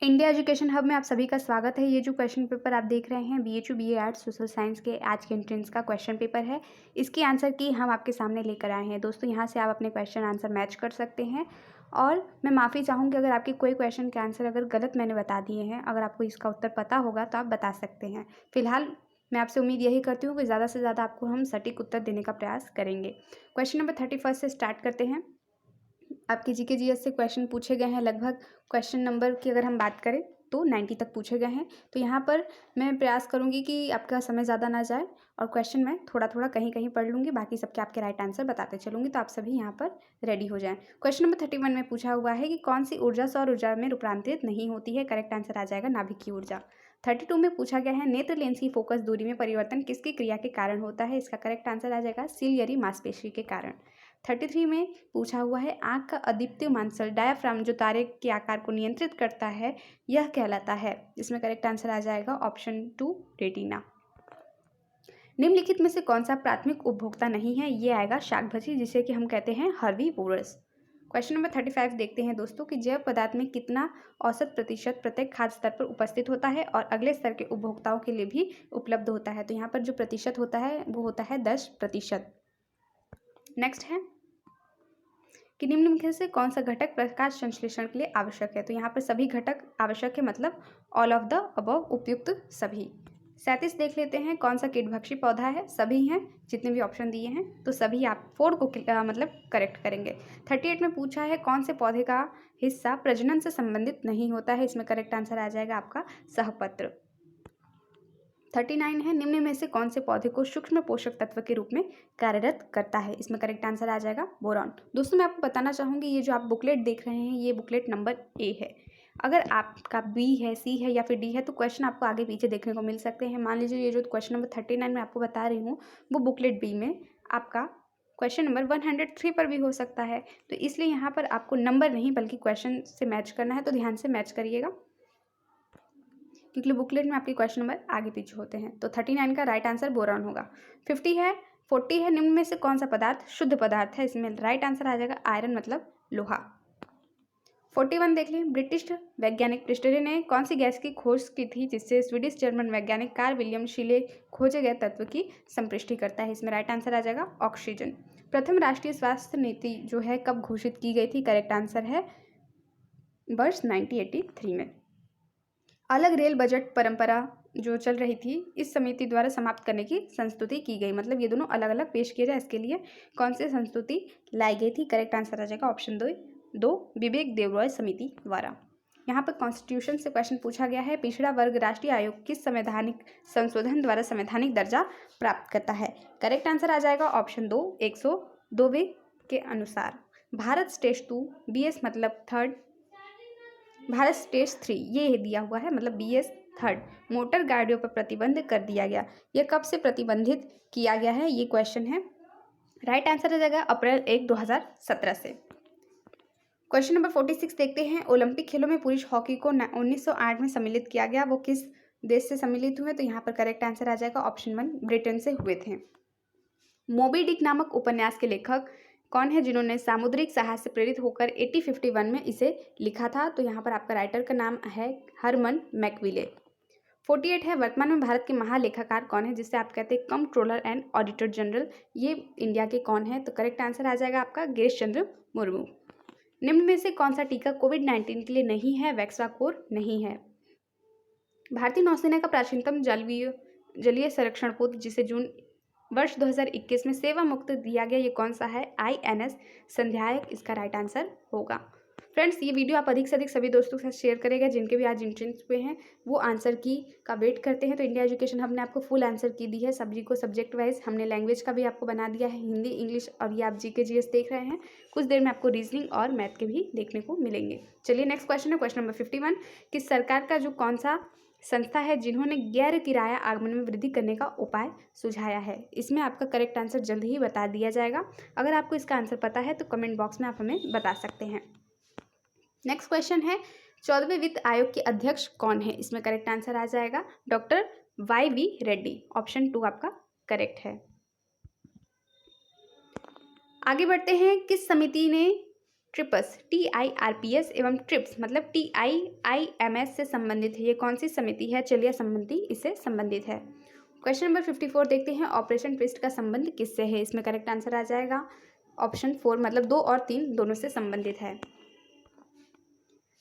India education hub में आप सभी का स्वागत है। ये जो क्वेश्चन पेपर आप देख रहे हैं BHU BA arts social science के आज के एंट्रेंस का क्वेश्चन पेपर है। इसकी आंसर की हम आपके सामने लेकर आए हैं। दोस्तों यहाँ से आप अपने क्वेश्चन आंसर मैच कर सकते हैं और मैं माफ़ी चाहूँगी अगर आपके कोई क्वेश्चन के आंसर अगर गलत मैंने बता दिए हैं। अगर आपको इसका उत्तर पता होगा तो आप बता सकते हैं। फिलहाल मैं आपसे उम्मीद यही करती हूँ कि ज़्यादा से ज़्यादा आपको हम सटीक उत्तर देने का प्रयास करेंगे। क्वेश्चन नंबर 31 से स्टार्ट करते हैं। आपके जीके जीएस से क्वेश्चन पूछे गए हैं। लगभग क्वेश्चन नंबर की अगर हम बात करें तो 90 तक पूछे गए हैं। तो यहाँ पर मैं प्रयास करूँगी कि आपका समय ज़्यादा ना जाए और क्वेश्चन मैं थोड़ा थोड़ा कहीं कहीं पढ़ लूँगी, बाकी सबके आपके राइट आंसर बताते चलूँगी, तो आप सभी यहाँ पर रेडी हो जाएं। क्वेश्चन नंबर 31 में पूछा हुआ है कि कौन सी ऊर्जा सौर ऊर्जा में रूपांतरित नहीं होती है। करेक्ट आंसर आ जाएगा नाभिकीय ऊर्जा। 32 में पूछा गया है नेत्र लेंस की फोकस दूरी में परिवर्तन किसकी क्रिया के कारण होता है। इसका करेक्ट आंसर आ जाएगा सिलियरी मांसपेशी के कारण। 33 में पूछा हुआ है आँख का अदीप्यमान सेल डायाफ्राम जो तारे के आकार को नियंत्रित करता है यह कहलाता है। इसमें करेक्ट आंसर आ जाएगा ऑप्शन 2 रेटिना। निम्नलिखित में से कौन सा प्राथमिक उपभोक्ता नहीं है। ये आएगा शाक भाजी जिसे कि हम कहते हैं हर्बीवोरस। क्वेश्चन नंबर 35 देखते हैं दोस्तों कि जैव पदार्थ में कितना औसत प्रतिशत प्रत्येक खाद्य स्तर पर उपस्थित होता है और अगले स्तर के उपभोक्ताओं के लिए भी उपलब्ध होता है। तो यहाँ पर जो प्रतिशत होता है वो होता है 10%। नेक्स्ट है कि निम्नलिखित से कौन सा घटक प्रकाश संश्लेषण के लिए आवश्यक है। तो यहाँ पर सभी घटक आवश्यक है, मतलब ऑल ऑफ द अबव, उपयुक्त सभी। 37 देख लेते हैं कौन सा कीटभक्षी पौधा है। सभी हैं, जितने भी ऑप्शन दिए हैं तो सभी आप 4 को मतलब करेक्ट करेंगे। 38 में पूछा है कौन से पौधे का हिस्सा प्रजनन से संबंधित नहीं होता है। इसमें करेक्ट आंसर आ जाएगा आपका सहपत्र। 39 है निम्न में से कौन से पौधे को सूक्ष्म पोषक तत्व के रूप में कार्यरत करता है। इसमें करेक्ट आंसर आ जाएगा बोरॉन। दोस्तों मैं आपको बताना चाहूँगी ये जो आप बुकलेट देख रहे हैं ये बुकलेट नंबर ए है। अगर आपका बी है, सी है या फिर डी है तो क्वेश्चन आपको आगे पीछे देखने को मिल सकते हैं। मान लीजिए ये जो क्वेश्चन नंबर 39 में आपको बता रही हूँ वो बुकलेट बी में आपका क्वेश्चन नंबर 103 पर भी हो सकता है। तो इसलिए यहाँ पर आपको नंबर नहीं बल्कि क्वेश्चन से मैच करना है, तो ध्यान से मैच करिएगा क्योंकि बुकलेट में आपके क्वेश्चन नंबर आगे पीछे होते हैं। तो 39 का राइट आंसर बोरॉन होगा। 40 है निम्न में से कौन सा पदार्थ शुद्ध पदार्थ है। इसमें राइट आंसर आ जाएगा आयरन, मतलब लोहा। 41 देख लें ब्रिटिश वैज्ञानिक प्रिस्टरे ने कौन सी गैस की खोज की थी जिससे स्वीडिश जर्मन वैज्ञानिक कार्ल विलियम शीले खोजे गए तत्व की संपुष्टि करता है। इसमें राइट आंसर आ जाएगा ऑक्सीजन। प्रथम राष्ट्रीय स्वास्थ्य नीति जो है कब घोषित की गई थी। करेक्ट आंसर है वर्ष 1983 में। अलग रेल बजट परंपरा जो चल रही थी इस समिति द्वारा समाप्त करने की संस्तुति की गई, मतलब ये दोनों अलग अलग पेश किए जाए इसके लिए कौन सी संस्तुति लाई गई थी। करेक्ट आंसर आ जाएगा ऑप्शन 2 विवेक देवरॉय समिति द्वारा। यहाँ पर कॉन्स्टिट्यूशन से क्वेश्चन पूछा गया है पिछड़ा वर्ग राष्ट्रीय आयोग किस संवैधानिक संशोधन द्वारा संवैधानिक दर्जा प्राप्त करता है। करेक्ट आंसर आ जाएगा ऑप्शन 2 102वें के अनुसार। भारत स्टेज 2 BS मतलब थर्ड, भारत स्टेज 3 ये दिया हुआ है मतलब BS थर्ड। मोटर गाड़ियों पर प्रतिबंध कर दिया गया, यह कब से प्रतिबंधित किया गया है ये क्वेश्चन है। राइट आंसर आ जाएगा अप्रैल 1 2017 से। क्वेश्चन नंबर 46 देखते हैं ओलंपिक खेलों में पुरुष हॉकी को 1908 में सम्मिलित किया गया, वो किस देश से सम्मिलित हुए। तो यहाँ पर करेक्ट आंसर आ जाएगा ऑप्शन 1 ब्रिटेन से हुए थे। मोबी डिक नामक उपन्यास के लेखक कौन है जिन्होंने सामुद्रिक साहस से प्रेरित होकर 1851 में इसे लिखा था। तो यहाँ पर आपका राइटर का नाम है हरमन मैकविले। 48 है वर्तमान में भारत के महालेखाकार कौन है जिससे आप कहते हैं कंट्रोलर एंड ऑडिटर जनरल, ये इंडिया के कौन है। तो करेक्ट आंसर आ जाएगा आपका गिरीश चंद्र मुर्मू। निम्न में से कौन सा टीका कोविड-19 के लिए नहीं है। वैक्साकोर नहीं है। भारतीय नौसेना का प्राचीनतम जलीय संरक्षण पोत जिसे जून वर्ष 2021 में सेवा मुक्त दिया गया ये कौन सा है। INS संध्यायक इसका राइट आंसर होगा। फ्रेंड्स ये वीडियो आप अधिक से अधिक सभी दोस्तों के साथ शेयर करेगा जिनके भी आज इंट्रेंस हुए हैं वो आंसर की का वेट करते हैं। तो इंडिया एजुकेशन हब ने आपको फुल आंसर की दी है सब्जी को सब्जेक्ट वाइज, हमने लैंग्वेज का भी आपको बना दिया है हिंदी इंग्लिश, और ये आप GK GS देख रहे हैं। कुछ देर में आपको रीजनिंग और मैथ के भी देखने को मिलेंगे। चलिए नेक्स्ट क्वेश्चन है क्वेश्चन नंबर 51 कि सरकार का जो कौन सा संस्था है जिन्होंने गैर किराया आगमन में वृद्धि करने का उपाय सुझाया है। इसमें आपका करेक्ट आंसर जल्द ही बता दिया जाएगा। अगर आपको इसका आंसर पता है तो कमेंट बॉक्स में आप हमें बता सकते हैं। नेक्स्ट क्वेश्चन है 14वें वित्त आयोग के अध्यक्ष कौन है। इसमें करेक्ट आंसर आ जाएगा डॉक्टर YV रेड्डी। ऑप्शन 2 आपका करेक्ट है। आगे बढ़ते हैं किस समिति ने ट्रिपस TIRPS एवं ट्रिप्स मतलब TIIMS से संबंधित है। ये कौन सी समिति है? चलिए समिति इससे संबंधित है। क्वेश्चन नंबर 54 देखते हैं, ऑपरेशन ट्विस्ट का संबंध किससे है? इसमें करेक्ट आंसर आ जाएगा ऑप्शन 4 मतलब 2 और 3 दोनों से संबंधित है।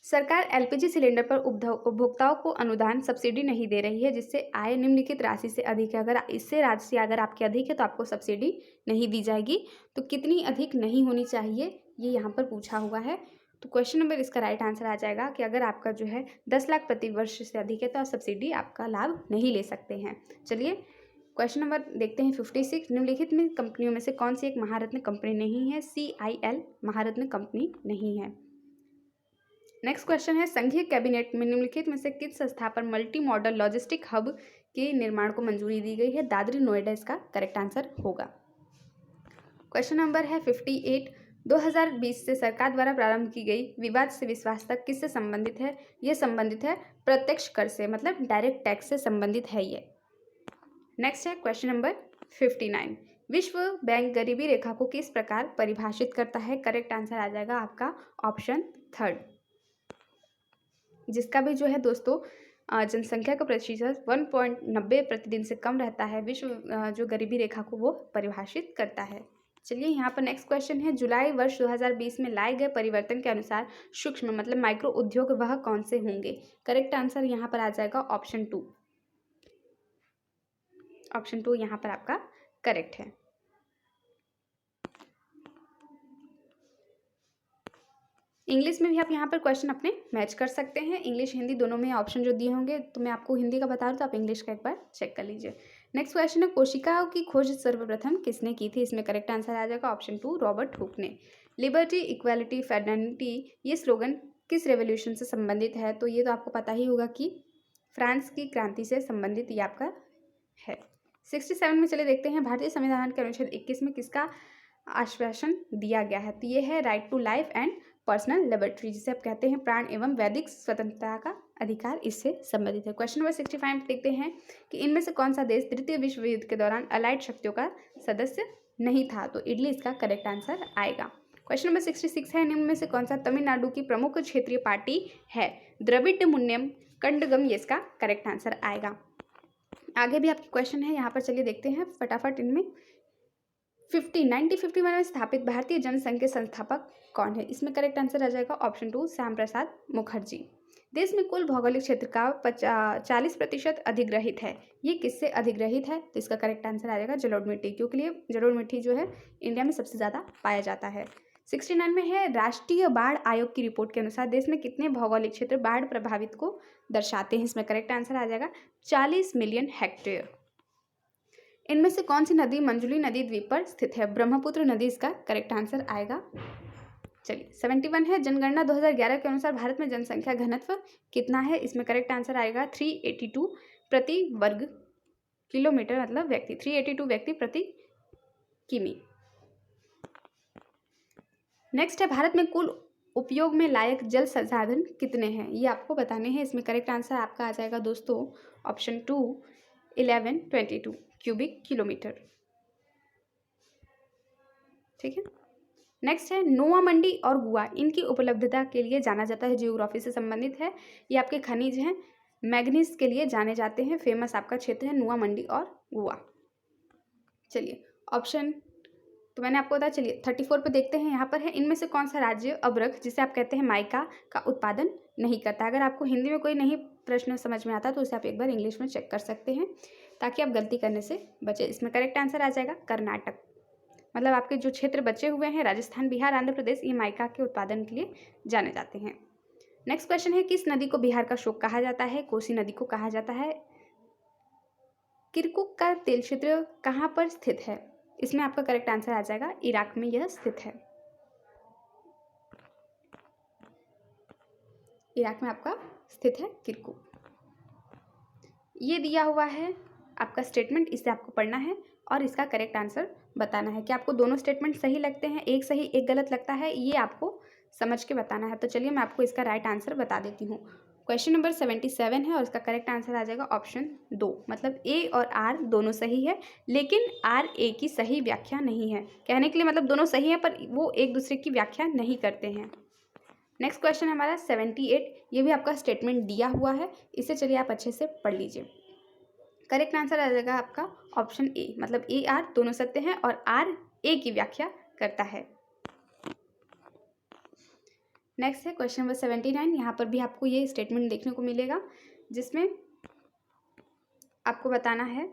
सरकार LPG सिलेंडर पर उपभोक्ताओं को अनुदान सब्सिडी नहीं दे रही है जिससे आय निम्नलिखित राशि से अधिक है। अगर इससे राशि अगर आपकी अधिक है तो आपको सब्सिडी नहीं दी जाएगी। तो कितनी अधिक नहीं होनी चाहिए ये यहाँ पर पूछा हुआ है। तो क्वेश्चन नंबर इसका राइट आंसर आ जाएगा कि अगर आपका जो है 10 लाख प्रति वर्ष से अधिक है तो आप सब्सिडी आपका लाभ नहीं ले सकते हैं। चलिए क्वेश्चन नंबर देखते हैं 56, निम्नलिखित में कंपनियों में से कौन सी एक महारत्न कंपनी नहीं है? CIL महारत्न कंपनी नहीं है। नेक्स्ट क्वेश्चन है, संघीय कैबिनेट में निम्नलिखित में से किस संस्था पर मल्टी मॉडल लॉजिस्टिक हब के निर्माण को मंजूरी दी गई है? दादरी नोएडा इसका करेक्ट आंसर होगा। क्वेश्चन नंबर है 58, 2020 से सरकार द्वारा प्रारंभ की गई विवाद से विश्वास तक किससे संबंधित है? ये संबंधित है प्रत्यक्ष कर से मतलब डायरेक्ट टैक्स से संबंधित है ये। नेक्स्ट है क्वेश्चन नंबर 59, विश्व बैंक गरीबी रेखा को किस प्रकार परिभाषित करता है? करेक्ट आंसर आ जाएगा आपका ऑप्शन 3, जिसका भी जो है दोस्तों जनसंख्या का प्रतिशत 1.90 प्रतिदिन से कम रहता है विश्व जो गरीबी रेखा को वो परिभाषित करता है। चलिए यहाँ पर नेक्स्ट क्वेश्चन है, जुलाई वर्ष 2020 में लाए गए परिवर्तन के अनुसार सूक्ष्म मतलब माइक्रो उद्योग वह कौन से होंगे? करेक्ट आंसर यहाँ पर आ जाएगा ऑप्शन 2। ऑप्शन 2 यहाँ पर आपका करेक्ट है। इंग्लिश में भी आप यहाँ पर क्वेश्चन अपने मैच कर सकते हैं। इंग्लिश हिंदी दोनों में ऑप्शन जो दिए होंगे तो मैं आपको हिंदी का बता दूँ तो आप इंग्लिश का एक बार चेक कर लीजिए। नेक्स्ट क्वेश्चन है, कोशिकाओं की खोज सर्वप्रथम किसने की थी? इसमें करेक्ट आंसर आ जाएगा ऑप्शन 2 रॉबर्ट हुक ने। लिबर्टी इक्वालिटी फेडर्निटी ये स्लोगन किस रेवोल्यूशन से संबंधित है? तो ये तो आपको पता ही होगा कि फ्रांस की क्रांति से संबंधित ये आपका है। 67 में चले देखते हैं, भारतीय संविधान के अनुच्छेद 21 में किसका आश्वासन दिया गया है? तो ये है right to life and personal liberty, जिसे आप कहते हैं प्राण एवं वैदिक स्वतंत्रता का अधिकार, इससे संबंधित है। क्वेश्चन नंबर 65 देखते हैं कि इनमें से कौन सा देश द्वितीय विश्व युद्ध के दौरान अलाइड शक्तियों का सदस्य नहीं था? तो इटली इसका करेक्ट आंसर आएगा। क्वेश्चन नंबर 66 है, निम्न में से कौन सा तमिलनाडु की प्रमुख क्षेत्रीय पार्टी है? द्रविड़ मुन्नेम कड़गम ये इसका करेक्ट आंसर आएगा। आगे भी आपके क्वेश्चन है, यहाँ पर चलिए देखते हैं फटाफट इनमें। 1951 में स्थापित भारतीय जनसंघ के संस्थापक कौन है? इसमें करेक्ट आंसर आ जाएगा ऑप्शन 2 श्याम प्रसाद मुखर्जी। देश में कुल भौगोलिक क्षेत्र का 40% अधिग्रहित है, ये किससे अधिग्रहित है? तो इसका करेक्ट आंसर आ जाएगा जलोढ़ मिट्टी, क्योंकि ये जलोढ़ मिट्टी जो है इंडिया में सबसे ज़्यादा पाया जाता है। 69 में है, राष्ट्रीय बाढ़ आयोग की रिपोर्ट के अनुसार देश में कितने भौगोलिक क्षेत्र बाढ़ प्रभावित को दर्शाते हैं? इसमें करेक्ट आंसर आ जाएगा 40 मिलियन हेक्टेयर। इनमें से कौन सी नदी मंजुली नदी द्वीप पर स्थित है? ब्रह्मपुत्र नदी इसका करेक्ट आंसर आएगा। चलिए 71 है, जनगणना 2011 के अनुसार भारत में जनसंख्या घनत्व कितना है? इसमें करेक्ट आंसर आएगा 382 प्रति वर्ग किलोमीटर मतलब व्यक्ति, 382 व्यक्ति प्रति किमी। नेक्स्ट है, भारत में कुल उपयोग में लायक जल संसाधन कितने हैं? ये आपको बताने हैं। इसमें करेक्ट आंसर आपका आ जाएगा दोस्तों ऑप्शन 2 1122 क्यूबिक किलोमीटर। ठीक है। नेक्स्ट है, नोआ मंडी और गुआ इनकी उपलब्धता के लिए जाना जाता है, जियोग्राफी से संबंधित है। ये आपके खनिज हैं, मैग्नीज के लिए जाने जाते हैं। फेमस आपका क्षेत्र है नोआ मंडी और गुआ। चलिए ऑप्शन तो मैंने आपको बताया। चलिए 34 पे देखते हैं, यहाँ पर है, इनमें से कौन सा राज्य अब्रक जिसे आप कहते हैं माइका का उत्पादन नहीं करता? अगर आपको हिंदी में कोई नहीं प्रश्न समझ में आता तो उसे आप एक बार इंग्लिश में चेक कर सकते हैं ताकि आप गलती करने से बचे। इसमें करेक्ट आंसर आ जाएगा कर्नाटक, मतलब आपके जो क्षेत्र बचे हुए हैं राजस्थान, बिहार, आंध्र प्रदेश, ये माइका के उत्पादन के लिए जाने जाते हैं। नेक्स्ट क्वेश्चन है, किस नदी को बिहार का शोक कहा जाता है? कोसी नदी को कहा जाता है। किरकुक का तेल क्षेत्र कहाँ पर स्थित है? इसमें आपका करेक्ट आंसर आ जाएगा इराक में यह स्थित है। इराक में आपका स्थित है किरकुक। ये दिया हुआ है आपका स्टेटमेंट, इसे आपको पढ़ना है और इसका करेक्ट आंसर बताना है कि आपको दोनों स्टेटमेंट सही लगते हैं, एक सही एक गलत लगता है, ये आपको समझ के बताना है। तो चलिए मैं आपको इसका राइट आंसर बता देती हूँ। क्वेश्चन नंबर 77 है और इसका करेक्ट आंसर आ जाएगा ऑप्शन 2, मतलब ए और आर दोनों सही है, लेकिन आर ए की सही व्याख्या नहीं है। कहने के लिए मतलब दोनों सही है पर वो एक दूसरे की व्याख्या नहीं करते हैं। नेक्स्ट क्वेश्चन हमारा 78, ये भी आपका स्टेटमेंट दिया हुआ है, इसे चलिए आप अच्छे से पढ़ लीजिए। करेक्ट आंसर आ जाएगा आपका ऑप्शन ए, मतलब ए आर दोनों सत्य हैं और आर ए की व्याख्या करता है। नेक्स्ट है क्वेश्चन नंबर 79, यहाँ पर भी आपको ये स्टेटमेंट देखने को मिलेगा जिसमें आपको बताना है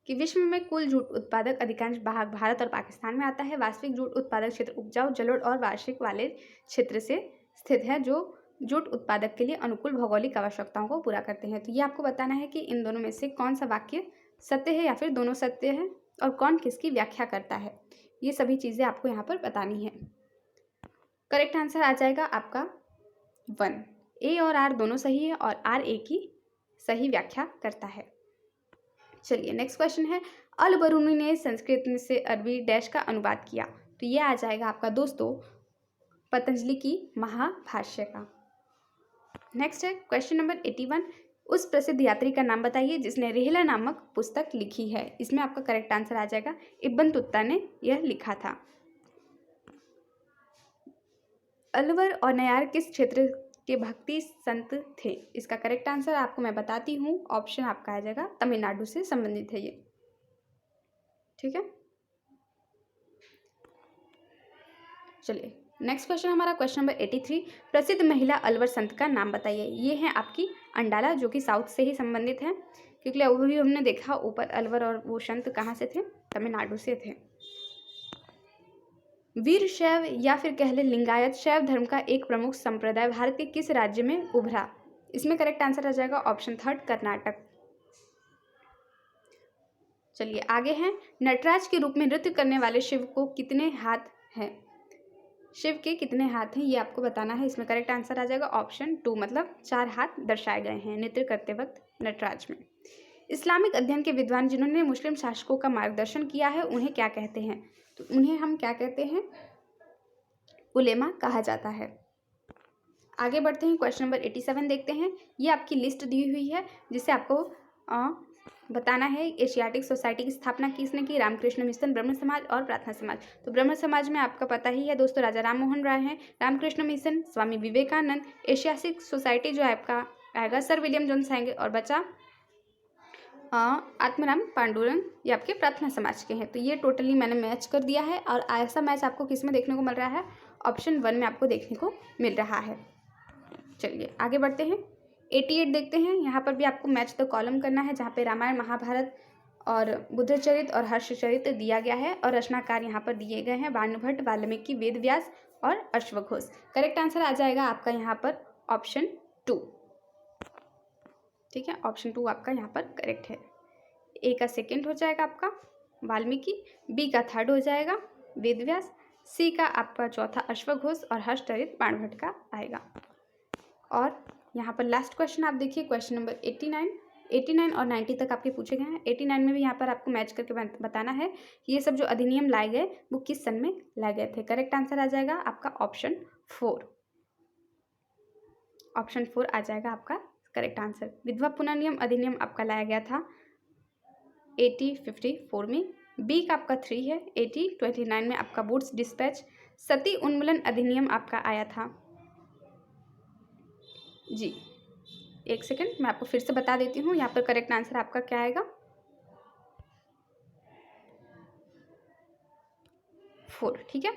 कि विश्व में कुल जूट उत्पादक अधिकांश भाग भारत और पाकिस्तान में आता है। वास्तविक जूट उत्पादक क्षेत्र उपजाऊ जलोढ़ और वार्षिक वाले क्षेत्र से स्थित है जो जूट उत्पादक के लिए अनुकूल भौगोलिक आवश्यकताओं को पूरा करते हैं। तो ये आपको बताना है कि इन दोनों में से कौन सा वाक्य सत्य है या फिर दोनों सत्य है और कौन किसकी व्याख्या करता है, ये सभी चीज़ें आपको यहाँ पर बतानी है। करेक्ट आंसर आ जाएगा आपका 1, ए और आर दोनों सही है और आर ए की सही व्याख्या करता है। चलिए नेक्स्ट क्वेश्चन है, अल बरूनी ने संस्कृत से अरबी डैश का अनुवाद किया। तो ये आ जाएगा आपका दोस्तों पतंजलि की महाभाष्य का। नेक्स्ट है क्वेश्चन नंबर 81, उस प्रसिद्ध यात्री का नाम बताइए जिसने रिहला नामक पुस्तक लिखी है। इसमें आपका करेक्ट आंसर आ जाएगा इब्न तुत्ता ने यह लिखा था। अलवर और नयार किस क्षेत्र के भक्ति संत थे? इसका करेक्ट आंसर आपको मैं बताती हूँ, ऑप्शन आपका आ जाएगा तमिलनाडु से संबंधित है ये, ठीक है। चलिए नेक्स्ट क्वेश्चन हमारा क्वेश्चन नंबर 83, प्रसिद्ध महिला अलवर संत का नाम बताइए। ये है आपकी अंडाला, जो कि साउथ से ही संबंधित है, क्योंकि अभी हमने देखा ऊपर अलवर और वो संत कहाँ से थे, तमिलनाडु से थे। वीर शैव या फिर कह ले लिंगायत शैव धर्म का एक प्रमुख संप्रदाय भारत के किस राज्य में उभरा? इसमें करेक्ट आंसर आ जाएगा ऑप्शन 3, कर्नाटक। चलिए आगे हैं, नटराज के रूप में नृत्य करने वाले शिव को कितने हाथ हैं? शिव के कितने हाथ हैं ये आपको बताना है। इसमें करेक्ट आंसर आ जाएगा ऑप्शन 2, मतलब 4 हाथ दर्शाए गए हैं नृत्य करते वक्त नटराज में। इस्लामिक अध्ययन के विद्वान जिन्होंने मुस्लिम शासकों का मार्गदर्शन किया है उन्हें क्या कहते हैं? तो उन्हें हम क्या कहते हैं? उलेमा कहा जाता है। आगे बढ़ते हैं, क्वेश्चन नंबर 87 देखते हैं। ये आपकी लिस्ट दी हुई है जिसे आपको बताना है एशियाटिक सोसाइटी की स्थापना किसने की? रामकृष्ण मिशन, ब्रह्म समाज और प्रार्थना समाज। तो ब्रह्म समाज में आपका पता ही है दोस्तों, राजा राम मोहन राय हैं। Ramakrishna mission Swami Vivekananda. Asiatic society जो आपका आएगा सर विलियम जोन्स आएंगे। और बचा आत्माराम पांडुरंग, ये आपके प्रार्थना समाज के हैं। तो ये टोटली मैंने मैच कर दिया है और ऐसा मैच आपको किस में देखने को मिल रहा है? ऑप्शन 1 में आपको देखने को मिल रहा है। चलिए आगे बढ़ते हैं, 88 देखते हैं। यहाँ पर भी आपको मैच द कॉलम करना है जहाँ पे रामायण, महाभारत और बुद्धचरित और हर्षचरित दिया गया है और रचनाकार यहाँ पर दिए गए हैं भानुभट्ट, वाल्मीकि, वेद व्यास और अश्वघोष। करेक्ट आंसर आ जाएगा आपका यहाँ पर ऑप्शन 2, ठीक है। ऑप्शन 2 आपका यहाँ पर करेक्ट है। ए का सेकंड हो जाएगा आपका वाल्मीकि, बी का थर्ड हो जाएगा वेद व्यास, सी का आपका चौथा अश्वघोष और हर्षचरित भानुभट्ट का आएगा। और यहाँ पर लास्ट क्वेश्चन आप देखिए, क्वेश्चन नंबर 89 और 90 तक आपके पूछे गए हैं। 89 में भी यहाँ पर आपको मैच करके बताना है कि ये सब जो अधिनियम लाए गए वो किस सन में लाए गए थे। करेक्ट आंसर आ जाएगा आपका ऑप्शन 4, ऑप्शन 4 आ जाएगा आपका करेक्ट आंसर। विधवा पुनर्नियम अधिनियम आपका लाया गया था 1854 में। बी का आपका 3 है। 1829 में आपका वुड्स डिस्पैच। सती उन्मूलन अधिनियम आपका आया था जी, एक सेकंड मैं आपको फिर से बता देती हूँ। यहाँ पर करेक्ट आंसर आपका क्या आएगा? 4, ठीक है।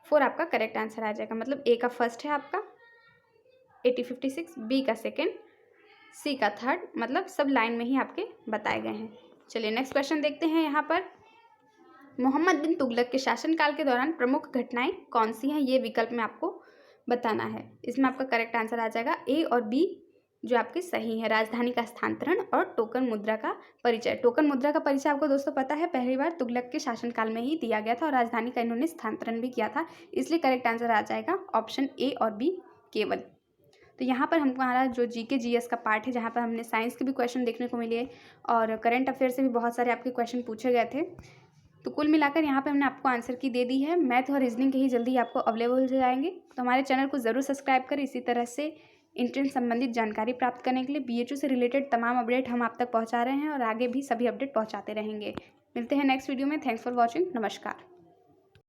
4 आपका करेक्ट आंसर आ जाएगा, मतलब ए का फर्स्ट है आपका 1856, बी का सेकंड, सी का थर्ड, मतलब सब लाइन में ही आपके बताए गए हैं। चलिए नेक्स्ट क्वेश्चन देखते हैं। यहाँ पर मोहम्मद बिन तुगलक के शासनकाल के दौरान प्रमुख घटनाएं कौन सी हैं, ये विकल्प में आपको बताना है। इसमें आपका करेक्ट आंसर आ जाएगा ए और बी जो आपके सही है। राजधानी का स्थानांतरण और टोकन मुद्रा का परिचय। टोकन मुद्रा का परिचय आपको दोस्तों पता है पहली बार तुगलक के शासनकाल में ही दिया गया था और राजधानी का इन्होंने स्थानांतरण भी किया था, इसलिए करेक्ट आंसर आ जाएगा ऑप्शन ए और बी केवल। तो यहाँ पर हमारा जो जीके जीएस का पार्ट है जहाँ पर हमने साइंस के भी क्वेश्चन देखने को मिले और करंट अफेयर से भी बहुत सारे आपके क्वेश्चन पूछे गए थे। तो कुल मिलाकर यहाँ पे हमने आपको आंसर की दे दी है। मैथ और रीजनिंग के ही जल्दी आपको अवेलेबल हो जाएंगे, तो हमारे चैनल को ज़रूर सब्सक्राइब करें। इसी तरह से एंट्रेंस संबंधित जानकारी प्राप्त करने के लिए BHU से रिलेटेड तमाम अपडेट हम आप तक पहुंचा रहे हैं और आगे भी सभी अपडेट पहुंचाते रहेंगे। मिलते हैं नेक्स्ट वीडियो में। Thanks for watching. नमस्कार।